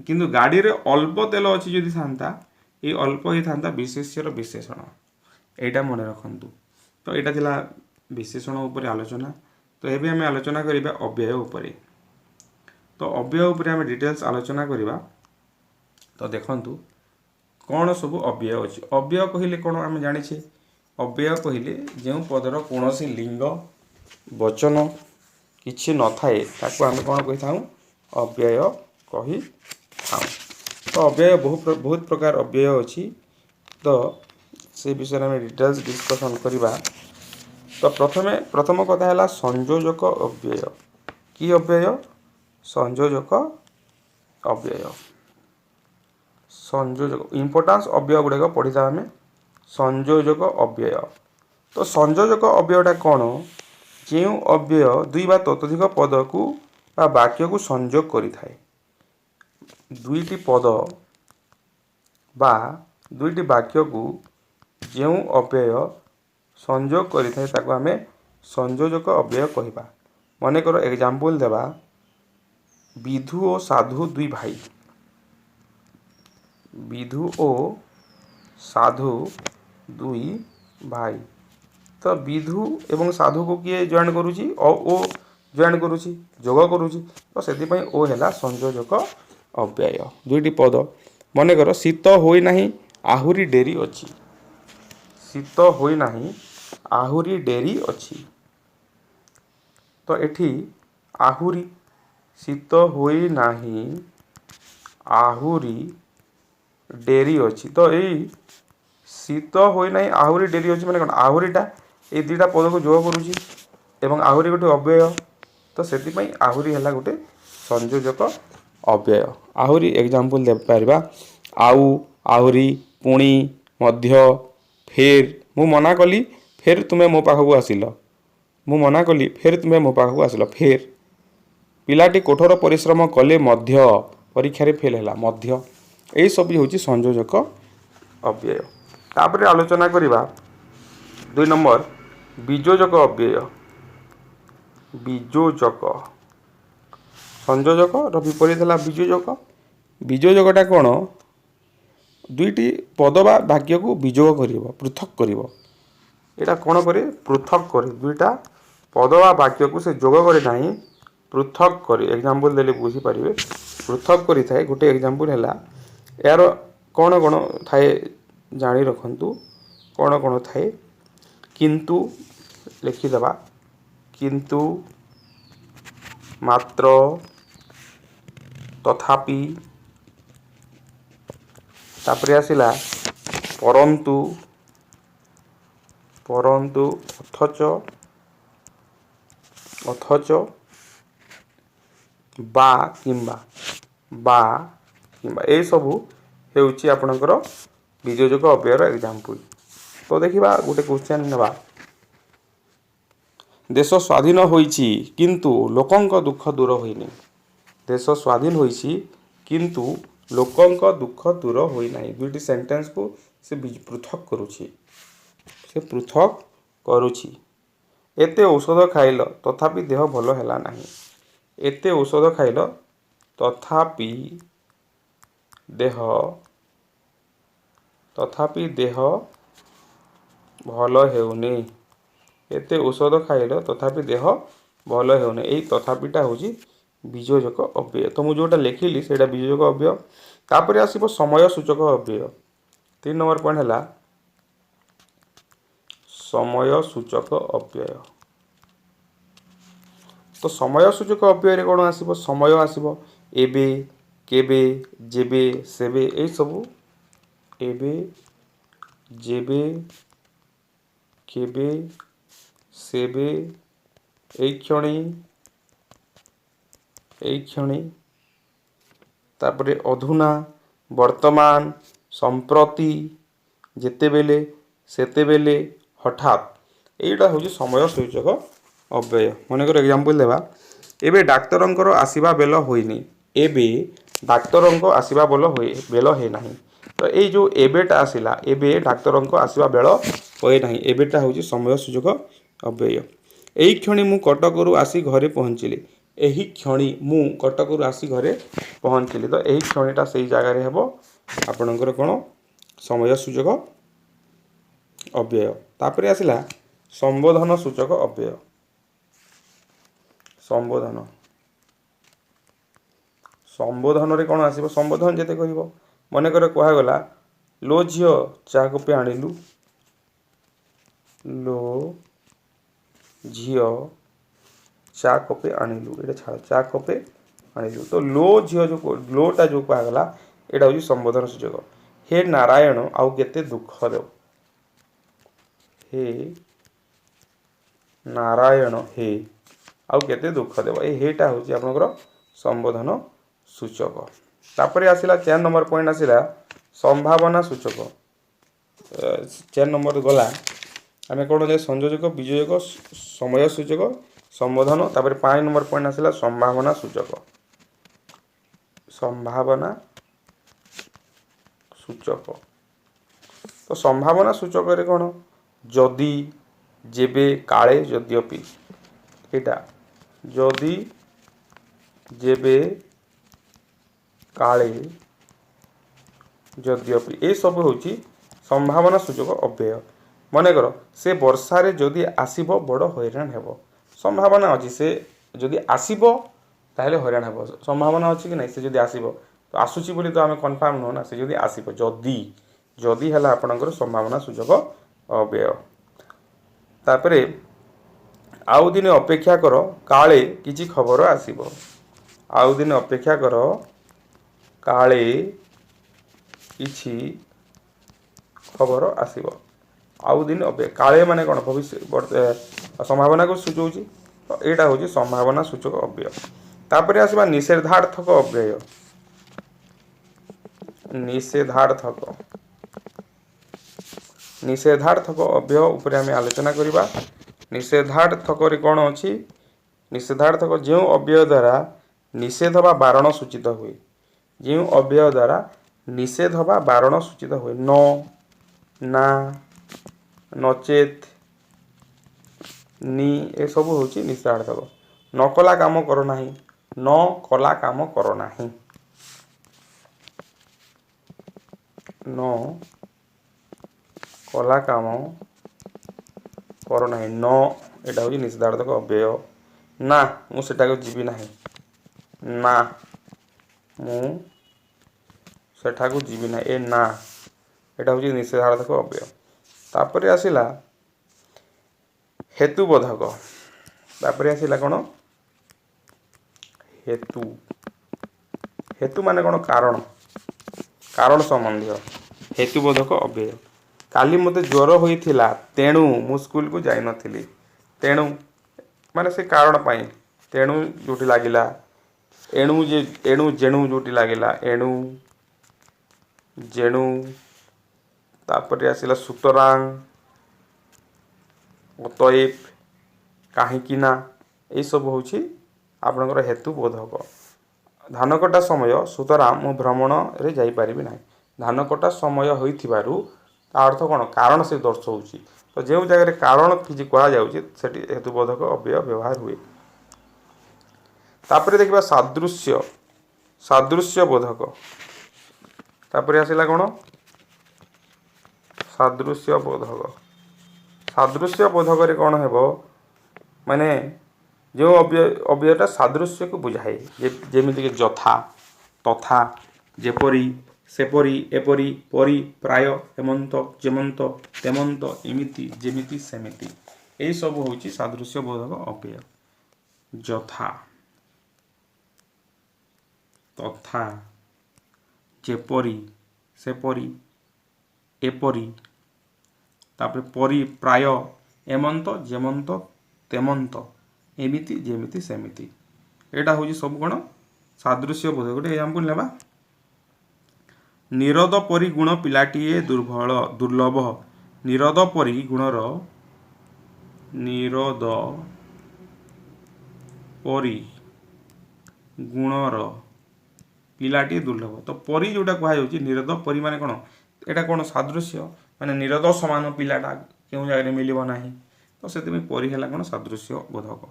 କିନ୍ତୁ ଗାଡ଼ିରେ ଅଳ୍ପ ତେଲ ଅଛି ଯଦି ଥାନ୍ତା, ଏଇ ଅଳ୍ପ ହେଇଥାନ୍ତା ବିଶେଷ୍ୟର ବିଶେଷଣ। ଏଇଟା ମନେ ରଖନ୍ତୁ। ତ ଏଇଟା ଥିଲା ବିଶେଷଣ ଉପରେ ଆଲୋଚନା। ତ ଏବେ ଆମେ ଆଲୋଚନା କରିବା ଅବ୍ୟୟ ଉପରେ। ତ ଅବ୍ୟୟ ଉପରେ ଆମେ ଡିଟେଲ୍ସ ଆଲୋଚନା କରିବା। ତ ଦେଖନ୍ତୁ କ'ଣ ସବୁ ଅବ୍ୟୟ ଅଛି। ଅବ୍ୟୟ କହିଲେ କ'ଣ ଆମେ ଜାଣିଛେ? ଅବ୍ୟୟ କହିଲେ ଯେଉଁ ପଦର କୌଣସି ଲିଙ୍ଗ, ବଚନ କିଛି ନଥାଏ ତାକୁ ଆମେ କ'ଣ କହିଥାଉ? ଅବ୍ୟୟ କହିଥାଉ। ତ ଅବ୍ୟୟ ବହୁତ ପ୍ରକାର ଅବ୍ୟୟ ଅଛି। ତ ସେ ବିଷୟରେ ଆମେ ଡିଟେଲ୍ସ ଡିସ୍କସନ୍ କରିବା। ତ ପ୍ରଥମ କଥା ହେଲା ସଂଯୋଜକ ଅବ୍ୟୟ। କି ଅବ୍ୟୟ? ସଂଯୋଜକ ଅବ୍ୟୟ। ସଂଯୋଜକ ଇମ୍ପୋର୍ଟାନ୍ସ ଅବ୍ୟୟ ଗୁଡ଼ିକ ପଢ଼ିଥାଉ ଆମେ। ସଂଯୋଜକ ଅବ୍ୟୟ। ତ ସଂଯୋଜକ ଅବ୍ୟୟଟା କ'ଣ? ଯେଉଁ ଅବ୍ୟୟ ଦୁଇ ବା ତତୋଧିକ ପଦକୁ ବା ବାକ୍ୟକୁ ସଂଯୋଗ କରିଥାଏ। ଦୁଇଟି ପଦ ବା ଦୁଇଟି ବାକ୍ୟକୁ ଯେଉଁ ଅବ୍ୟୟ ସଂଯୋଗ କରିଥାଏ ତାକୁ ଆମେ ସଂଯୋଜକ ଅବ୍ୟୟ କହିବା। ମନେକର ଏକ୍ଜାମ୍ପଲ୍ ଦେବା, ବିଧୁ ଓ ସାଧୁ ଦୁଇ ଭାଇ। ବିଧୁ ଓ ସାଧୁ ଦୁଇ ଭାଇ। ତ ବିଧୁ ଏବଂ ସାଧୁକୁ କିଏ ଜଏନ୍ କରୁଛି? ଓ ଜଏନ୍ କରୁଛି, ଯୋଗ କରୁଛି। ତ ସେଥିପାଇଁ ଓ ହେଲା ସଂଯୋଜକ ଅବ୍ୟୟ। ଦୁଇଟି ପଦ, ମନେକର ଶୀତ ହୋଇନାହିଁ ଆହୁରି ଡେରି ଅଛି। ଶୀତ ହୋଇନାହିଁ ଆହୁରି ଡେରି ଅଛି। ତ ଏଠି ଆହୁରି, ଶୀତ ହୋଇନାହିଁ ଆହୁରି ଡେରି ଅଛି। ତ ଏଇ ଶୀତ ହୋଇନାହିଁ ଆହୁରି ଡେରି ଅଛି ମାନେ କ'ଣ? ଆହୁରିଟା ଏଇ ଦୁଇଟା ପଦକୁ ଯୋଗ କରୁଛି ଏବଂ ଆହୁରି ଗୋଟେ ଅବ୍ୟୟ। ତ ସେଥିପାଇଁ ଆହୁରି ହେଲା ଗୋଟେ ସଂଯୋଜକ ଅବ୍ୟୟ। ଆହୁରି ଏକ୍ଜାମ୍ପଲ୍ ଦେଇପାରିବା, ଆଉ, ଆହୁରି, ପୁଣି, ମଧ୍ୟ, ଫେର୍। ମୁଁ ମନା କଲି ଫେର୍ ତୁମେ ମୋ ପାଖକୁ ଆସିଲ। ମୁଁ ମନା କଲି ଫେର୍ ତୁମେ ମୋ ପାଖକୁ ଆସିଲ। ଫେର୍। ପିଲାଟି କଠୋର ପରିଶ୍ରମ କଲେ ମଧ୍ୟ ପରୀକ୍ଷାରେ ଫେଲ୍ ହେଲା। ମଧ୍ୟ। ଏହିସବୁ ହେଉଛି ସଂଯୋଜକ ଅବ୍ୟୟ। ତାପରେ ଆଲୋଚନା କରିବା 2 ନମ୍ବର ବିଯୋଜକ ଅବ୍ୟୟ। ବିଯୋଜକ। ସଂଯୋଜକର ବିପରୀତ ହେଲା ବିଯୋଜକ। ବିଯୋଜକଟା କ'ଣ? ଦୁଇଟି ପଦ ବା ବାକ୍ୟକୁ ବିଯୋଗ କରିବ, ପୃଥକ୍ କରିବ। ଏଇଟା କ'ଣ କରେ ପୃଥକ କରେ ଦୁଇଟା ପଦ ବା ବାକ୍ୟକୁ ସେ ଯୋଗ କରେ ନାହିଁ ପୃଥକ କରି ଏକ୍ଜାମ୍ପଲ୍ ଦେଲେ ବୁଝିପାରିବେ ପୃଥକ କରିଥାଏ। ଗୋଟେ ଏକ୍ଜାମ୍ପଲ୍ ହେଲା ଏହାର କ'ଣ କ'ଣ ଥାଏ ଜାଣି ରଖନ୍ତୁ କ'ଣ କ'ଣ ଥାଏ କିନ୍ତୁ ଲେଖିଦେବା କିନ୍ତୁ ମାତ୍ର ତଥାପି ତାପରେ ଆସିଲା ପରନ୍ତୁ ପରନ୍ତୁ ଅଥଚ ବା କିମ୍ବା ଏସବୁ ହେଉଛି ଆପଣଙ୍କର ବିଯୋଜକ ଅବ୍ୟୟର ଏକ୍ଜାମ୍ପଲ୍। ତ ଦେଖିବା ଗୋଟେ କ୍ୱେଶ୍ଚନ୍ ନେବା ଦେଶ ସ୍ୱାଧୀନ ହୋଇଛି କିନ୍ତୁ ଲୋକଙ୍କ ଦୁଃଖ ଦୂର ହୋଇନି। ଦେଶ ସ୍ୱାଧୀନ ହୋଇଛି କିନ୍ତୁ ଲୋକଙ୍କ ଦୁଃଖ ଦୂର ହୋଇନାହିଁ। ଦୁଇଟି ସେଣ୍ଟେନ୍ସକୁ ସେ ପୃଥକ କରୁଛି। ଏତେ ଔଷଧ ଖାଇଲ ତଥାପି ଦେହ ଭଲ ହେଲା ନାହିଁ। ଏତେ ଔଷଧ ଖାଇଲ ତଥାପି ଦେହ ଭଲ ହେଉନି। ଏତେ ଔଷଧ ଖାଇଲ ତଥାପି ଦେହ ଭଲ ହେଉନି। ଏଇ ତଥାପିଟା ହେଉଛି ବିଯୋଜକ ଅବ୍ୟୟ। ତ ମୁଁ ଯେଉଁଟା ଲେଖିଲି ସେଇଟା ବିଯୋଜକ ଅବ୍ୟୟ। ତାପରେ ଆସିବ ସମୟ ସୂଚକ ଅବ୍ୟୟ। 3 ନମ୍ବର ପଏଣ୍ଟ ହେଲା ସମୟ ସୂଚକ ଅବ୍ୟୟ। ତ ସମୟ ସୂଚକ ଅବ୍ୟୟରେ କ'ଣ ଆସିବ ସମୟ ଆସିବ ଏବେ କେବେ ଯେବେ ସେବେ ଏଇସବୁ ଏବେ ଯେବେ କେବେ ସେବେ ଏଇକ୍ଷଣି ତାପରେ ଅଧୁନା ବର୍ତ୍ତମାନ ସମ୍ପ୍ରତି ଯେତେବେଳେ ସେତେବେଳେ ହଠାତ୍ ଏଇଟା ହେଉଛି ସମୟ ସୂଚକ ଅବ୍ୟୟ। ମନେକର ଏକ୍ଜାମ୍ପଲ୍ ଦେବା ଏବେ ଡାକ୍ତରଙ୍କର ଆସିବା ବେଳ ହୋଇନି। ଏବେ ଡାକ୍ତରଙ୍କ ଆସିବା ବେଳ ହୋଇନାହିଁ। ତ ଏଇ ଯେଉଁ ଏବେଟା ଆସିଲା ଏବେ ଡାକ୍ତରଙ୍କ ଆସିବା ବେଳ ହୋଇନାହିଁ ଏବେଟା ହେଉଛି ସମୟ ସୂଚକ ଅବ୍ୟୟ। ଏହି କ୍ଷଣି ମୁଁ କଟକରୁ ଆସି ଘରେ ପହଞ୍ଚିଲି। ଏହି କ୍ଷଣି ମୁଁ କଟକରୁ ଆସି ଘରେ ପହଞ୍ଚିଲି। ତ ଏହି କ୍ଷଣିଟା ସେଇ ଜାଗାରେ ହେବ ଆପଣଙ୍କର କ'ଣ ସମୟ ସୂଚକ ଅବ୍ୟୟ। ତାପରେ ଆସିଲା ସମ୍ବୋଧନ ସୂଚକ ଅବ୍ୟୟ। ସମ୍ବୋଧନରେ କ'ଣ ଆସିବ ସମ୍ବୋଧନ ଯେତେ କରିବ ମନେକର କୁହାଗଲା ଲୋ ଝିଅ ଚା କପେ ଆଣିଲୁ। ଲୋ ଝିଅ ଚା କପେ ଆଣିଲୁ ଏଇଟା ଛାଡ଼ ଚା କପେ ଆଣିଲୁ। ତ ଲୋ ଝିଅ ଲୋଟା ଯେଉଁ କୁହାଗଲା ଏଇଟା ହେଉଛି ସମ୍ବୋଧନ ସୂଚକ। ହେ ନାରାୟଣ ଆଉ କେତେ ଦୁଃଖ ଦେବ। ହେ ନାରାୟଣ ହେ ଆଉ କେତେ ଦୁଃଖ ଦେବ। ଏଇ ହେଟା ହେଉଛି ଆପଣଙ୍କର ସମ୍ବୋଧନ ସୂଚକ। ତାପରେ ଆସିଲା 4 ନମ୍ବର ପଏଣ୍ଟ ଆସିଲା ସମ୍ଭାବନା ସୂଚକ। 4 ନମ୍ବର ଗଲା ଆମେ କ'ଣ ଯେ ସଂଯୋଜକ ବିଯୋଜକ ସମୟ ସୂଚକ ସମ୍ବୋଧନ। ତାପରେ 5 ନମ୍ବର ପଏଣ୍ଟ ଆସିଲା ସମ୍ଭାବନା ସୂଚକ। ତ ସମ୍ଭାବନା ସୂଚକରେ କ'ଣ ଯଦି ଯେବେ କାଳେ ଯଦ୍ୟପି ଏଇଟା ଯଦି ଯେବେ କାଳେ ଯଦ୍ୟପି ଏସବୁ ହେଉଛି ସମ୍ଭାବନା ସୂଚକ ଅବ୍ୟୟ। ମନେକର ସେ ବର୍ଷାରେ ଯଦି ଆସିବ ବଡ଼ ହଇରାଣ ହେବ। ସମ୍ଭାବନା ଅଛି ସେ ଯଦି ଆସିବ ତାହେଲେ ହଇରାଣ ହେବ। ସମ୍ଭାବନା ଅଛି କି ନାହିଁ ସେ ଯଦି ଆସିବ ତ ଆସୁଛି ବୋଲି ତ ଆମେ କନଫର୍ମ ନୁହଁ ନା। ସେ ଯଦି ଆସିବ ଯଦି ହେଲା ଆପଣଙ୍କର ସମ୍ଭାବନା ସୂଚକ ଅବ୍ୟୟ। ତାପରେ ଆଉ ଦିନେ ଅପେକ୍ଷା କର କାଳେ କିଛି ଖବର ଆସିବ। ଆଉ ଦିନେ ଅପେକ୍ଷା କର କାଳେ କିଛି ଖବର ଆସିବ। ଆଉ ଦିନେ କାଳେ ମାନେ କ'ଣ ସମ୍ଭାବନାକୁ ସୂଚଉଛି। ତ ଏଇଟା ହେଉଛି ସମ୍ଭାବନା ସୂଚକ ଅବ୍ୟୟ। ତାପରେ ଆସିବା ନିଷେଧାର୍ଥକ ଅବ୍ୟୟ। ନିଷେଧାର୍ଥକ ଅବ୍ୟୟ ଉପରେ ଆମେ ଆଲୋଚନା କରିବା। ନିଷେଧାର୍ଥକରେ କ'ଣ ଅଛି ନିଷେଧାର୍ଥକ ଯେଉଁ ଅବ୍ୟୟ ଦ୍ୱାରା ନିଷେଧ ବା ବାରଣ ସୂଚିତ ହୁଏ। ଯେଉଁ ଅବ୍ୟୟ ଦ୍ୱାରା ନିଷେଧ ବା ବାରଣ ସୂଚିତ ହୁଏ ନ ନା ନଚେତ୍ ନି ଏସବୁ ହେଉଛି ନିଷେଧାର୍ଥକ। ନ କଲା କାମ କର ନାହିଁ ନ କଲା କାମ କର ନାହିଁ। ନ କଲା କାମ କର ନାହିଁ। ନ କଲା କାମ କର ନାହିଁ। कर ना न एटा हूँ निषेधार्थक अव्यय ना मु सेटा जीवी ना ना मु सेठा को जीवी ना ए ना एटा हूँ निषेधार्थक अव्यय तापर आसला हेतुबोधक तापर आसला कौन हेतु हेतु माने कौन कारण कारण संबंधी हेतुबोधक अव्यय काली मते ज्वर होइथिला तेणु मु स्कूल को जाई नथिली तेणु माने से कारण पाई तेणु जोटी लागिला एणु जेणु जोटी लागिला एणु जेणु तापर आसला सुतरां अतएव काहींकी ना ये सब हूँ आपणकर हेतु बोधक धान कटा समय सुतरां मु भ्रमण रे जाई परिबि ना धान कटा समय होइथिबारु ता अर्थ कौन कारण से दर्शाऊँ तो जो जगह कारण किसी कहुच्छे हेतुबोधक अव्यय व्यवहार हुए तापर देखा सादृश्य सादृश्य बोधक तापर आसला कौन सादृश्य बोधक सादृश्य बोधक रे कौन हेबो माने जो अव्ययटा सादृश्य को बुझाए जेमिति यथा तथा जेपरी सेपरी एपरी परी प्राय एमंत जेमंत तेमंत एमिति जेमिति सेमिति यही सब हूँ सादृश्य बोधक अव्यय यथा तथा जेपरी सेपरी एपरी तापर परी प्राय एमंत जेमंत तेमंत एमिति जेमिति सेमिति एटा हूँ सब कौन सादृश्य बोधक गोटे एग्जांपल नेबा निरोध परी गुण पिलाटीए दुर्लभ निरोध परी गुणर निरोध परी गुणर पिलाटी दुर्लभ तो परी जोटा कहुच्छे निरोध परी माने कौन एटा कौन सादृश्य माने निरोध समान पिलाटा क्यों जगह मिलबो नाही तो से परी है कौन सादृश्य बोधक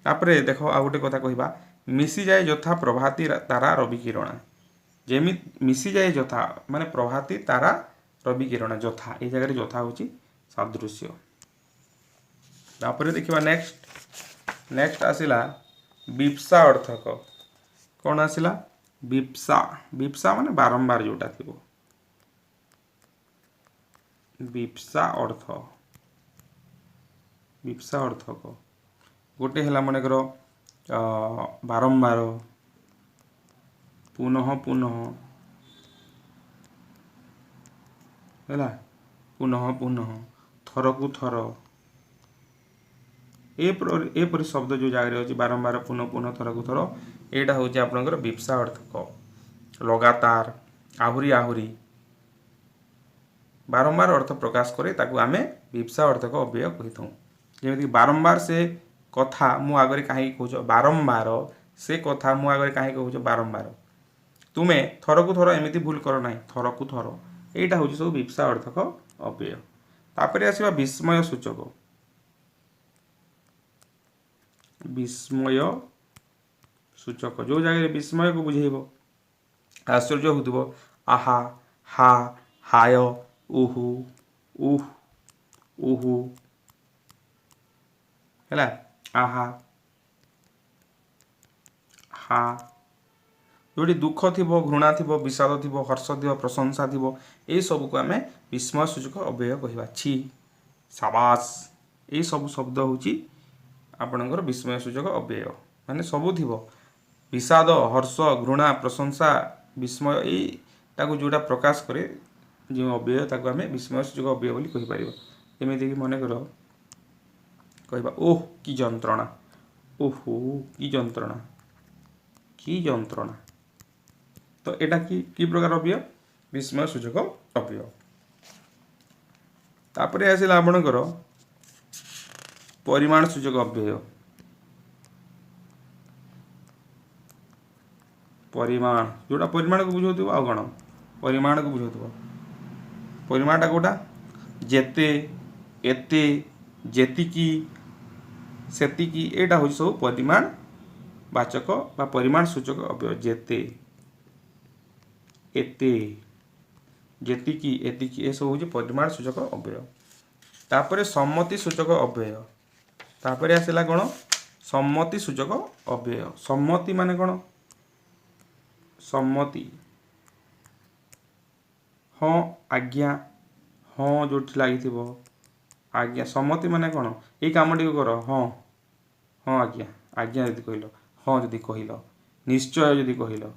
तापर देख आ गोटे कथा कहवा मिसी जाए यथा प्रभाती तारा रवि किरणा जेमि मिसी जाए यथा माने प्रभाती तारा रवि किरणा यथा ये जगह यथा हूँ सादृश्य तापर देखा नेक्स्ट आसला विप्सा अर्थक कौन आसला विप्सा विप्सा माने बारंबार जोटा थी विप्सा अर्थक गोटे है मनकर बारंबार पुनः पुनः है पुनः पुनः थर को थर एपरी शब्द जो जगह अच्छी बारंबार पुनः पुनः थर को थर यहाँ हूँ आपंकर विप्सा अर्थक लगातार आहुरी आहुरी बारंबार अर्थ प्रकाश करे ताकू आमे विप्सा अर्थक अव्यय कही था जमी बारंबार से कथा मु आगे कहीं कहूँ बारंबार से कथा मु आगे कहीं कहूँ बारंबार तुमे थर को थर एमती भूल कर ना थर को थर यहाँ हूँ सब विप्सा अर्थक अव्यय तापर आसवा विस्मय सूचक विस्मय सूचक जो जगह विस्मय को बुझेब आश्चर्य होथबो आहा हा हाय उहु उह उहु है आहा हा जोटी दुख थी घृणा थी विषाद थी हर्ष थी प्रशंसा थी यही सब को आम विस्मय सूचक अव्यय कहवा छी साबास यही सब शब्द हूँ आपणकर विस्मय सूचक अव्यय माने सबू थी विषाद हर्ष घृणा प्रशंसा विस्मय यही जोटा प्रकाश करे जो अव्यय ताको आम विस्मय सूचक अव्यय बोली कहीपर जमीक मनकर कहवा ओह कि जंत्रणा ओहो कि जंत्रणा कि जंत्रणा तो एटा कि प्रकार अव्यय विस्मय सूचक अव्यय तापर आसला आपणकर परिमाण सूचक अव्यय परिमाण जोटा परिमाण को बुझाउथबो आ कौन परिमाण को बुझाउथबो परिमाणटा कोटा जेते एते जेतिकी सेतिकी एटा हूँ सब परिमाण वाचक बा परिमाण सूचक अव्यय जेते एते जेतिकी एतिकी ए सब हूँ परिमाण सूचक अव्यय तापर सम्मति सूचक अव्यय तापर आसला कौन सम्मति सूचक अव्यय सम्मति माने कौन सम्मति हाँ आज्ञा हाँ जो लगी आज्ञा सम्मति माने कौन ये कम टी कर हाँ हाँ आज्ञा आज्ञा यदि कहल हाँ यदि कहल निश्चय यदि कहल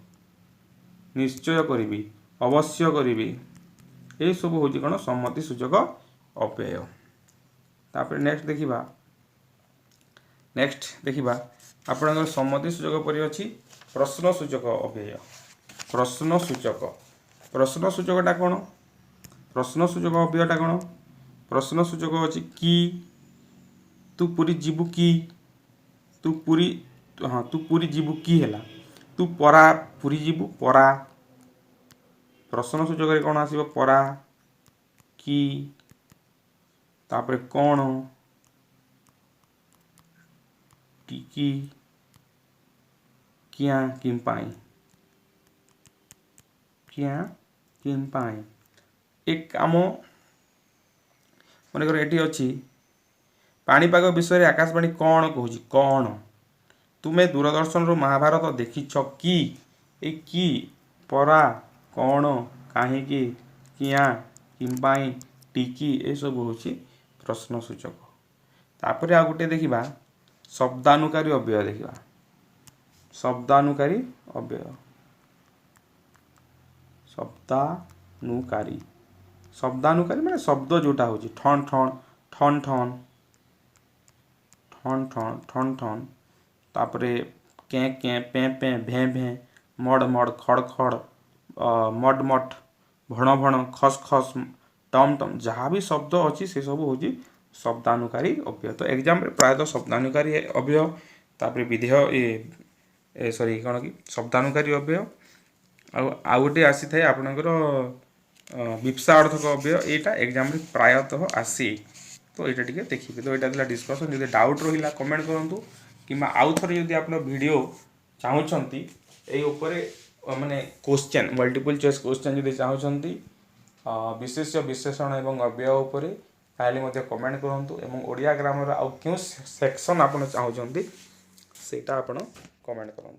निश्चय करी अवश्य करी ये सब हूँ कौन सम्मति सूचक अव्यय तापर नेक्स्ट देखा आपणकर सम्मति सूचक पर अच्छी प्रश्न सूचक अव्यय प्रश्न सूचकटा कौन प्रश्न सूचक अव्ययटा कौन प्रश्न सूचक अच्छी कि तू पुरी जीवु कि तू पुरी जीवु कि है तू परा पुरी जीवु परा प्रश्न सूचक कौन आसो परा कि तापर कौन टिकी क्या किंपाई एक कम मनकर ये अच्छी पाणीपाग विषय आकाशवाणी कौन कहूँ कौन तुम्हें दूरदर्शन रु महाभारत देखिछ कि परा कौन कहीं क्या किंपाई टिकी ये सब हूँ प्रश्न सूचक तापर आ गोटे देखा शब्दानुकारी अव्यय देखा शब्दानुकारी अव्यय शब्दानुकारी माने शब्द जोटा हूँ ठन ठन ठन ठन ठन ठन ठन ठन तापर के पे पे भे भे मड मड खड़ खड़ मड मठ भण भण खस खस टम टम जहाँ भी शब्द अच्छी से सब हूँ शब्दानुकारी अव्यय तो एग्जाम प्रायतः शब्दानुकारी अव्यय तापर विधेय सॉरी कौन कि शब्दानुकारी अव्यय आउ गोटे आसी थाए आपणकर विप्सा अर्थक अव्यय यहाँ एग्जाम प्रायतः आसी तो यहाँ टी देखिए तो यहाँ डिस्कसन जब डाउट रहा कमेंट करूँ कि आउ थे जब आप वीडियो चाहूँगी ये माने क्वेश्चन मल्टीपल चॉइस क्वेश्चन जब चाहूँगी विशेष्य विशेषण एवं अव्यय उपर ताहले कमेंट करूँ एवं ओडिया ग्रामर आउ क्यों सेक्शन आप चाहूँगी सेटा आप कमेंट करूँ।